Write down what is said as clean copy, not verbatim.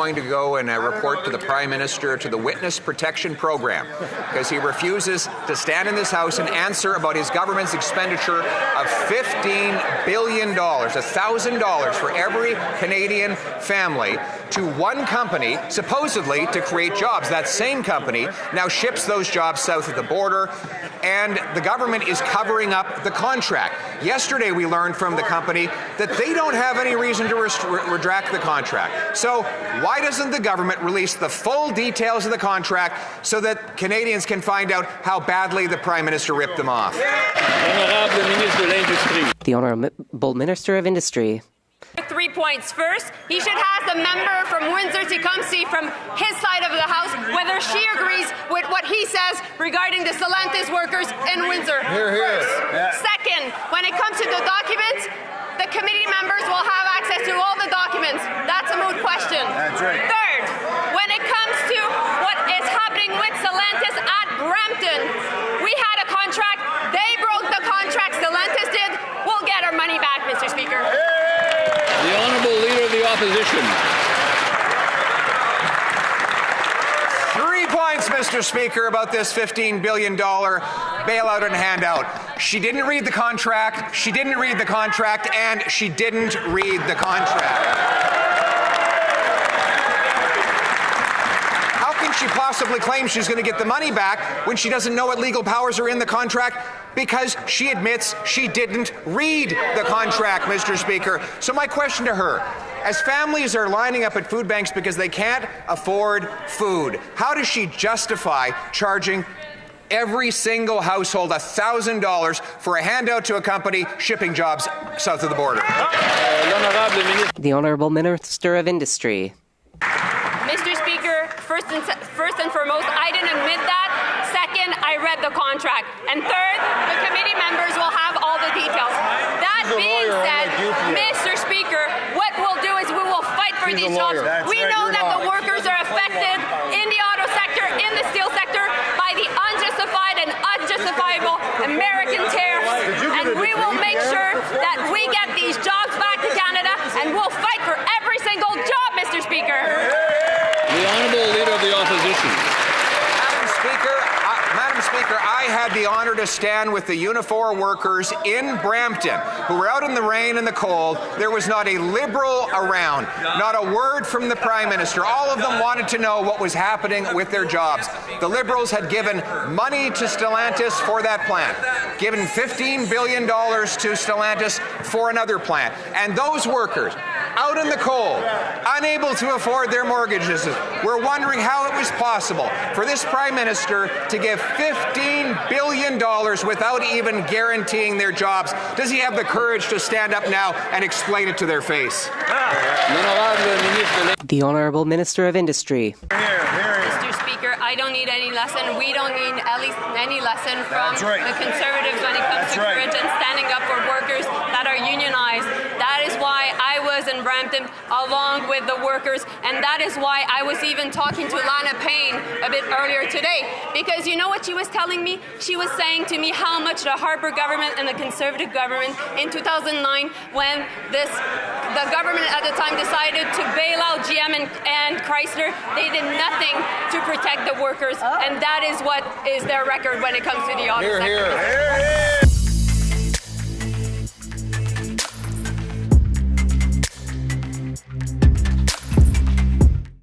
going to go and report to the Prime Minister to the Witness Protection Program because he refuses to stand in this House and answer about his government's expenditure of $15 billion, $1,000 for every Canadian family to one company, supposedly to create jobs. That same company now ships those jobs south of the border, and the government is covering up the contract. Yesterday, we learned from the company that they don't have any reason to retract the contract. So why doesn't the government release the full details of the contract so that Canadians can find out how badly the Prime Minister ripped them off? The Honourable Minister of Industry. 3 points. First, he should ask the member from Windsor-Tecumseh from his side of the House whether she agrees with what he says regarding the Stellantis workers in Windsor. First. Yeah. Second, when it comes to the documents, the committee members will have access to all the documents. That's a moot question. That's right. Third, when it comes to what is happening with Stellantis at Brampton, we had a contract. They broke the contract. Stellantis did. We'll get our money back, Mr. Speaker. The Honourable Leader of the Opposition. 3 points, Mr. Speaker, about this $15 billion bailout and handout. She didn't read the contract, she didn't read the contract, and she didn't read the contract. How can she possibly claim she's going to get the money back when she doesn't know what legal powers are in the contract? Because she admits she didn't read the contract, Mr. Speaker. So my question to her, as families are lining up at food banks because they can't afford food, how does she justify charging every single household $1,000 for a handout to a company shipping jobs south of the border? The Honourable Minister of Industry. Mr. Speaker, first and foremost, I didn't admit that. Second, I read the contract. And third, the committee members will have all the details. That being said, Mr. Speaker, what we'll do is we will fight for these jobs. We know that the workers are affected in the auto sector, in the steel sector, by the unjustified and unjustifiable American tariffs. And we will make sure that we get these jobs back to Canada, and we'll fight for every single job, Mr. Speaker. The Honourable Leader of the Opposition. Madam Speaker, I had the honour to stand with the Unifor workers in Brampton who were out in the rain and the cold. There was not a Liberal around, not a word from the Prime Minister. All of them wanted to know what was happening with their jobs. The Liberals had given money to Stellantis for that plant, given $15 billion to Stellantis for another plant. And those workers, out in the cold, unable to afford their mortgages, were wondering how it was possible for this Prime Minister to give $15 billion without even guaranteeing their jobs. Does he have the courage to stand up now and explain it to their face? The Honourable Minister of Industry. Mr. Speaker, I don't need any lesson. We don't need at least any lesson from the Conservatives when it comes to courage and standing up for workers that are unionized. That is why I was in Brampton along with the workers, and that is why I was even talking to Lana Payne a bit earlier today, because you know what she was telling me? She was saying to me how much the Harper government and the Conservative government in 2009, when the government at the time decided to bail out GM and Chrysler, they did nothing to protect the workers, and that is what is their record when it comes to the auto sector.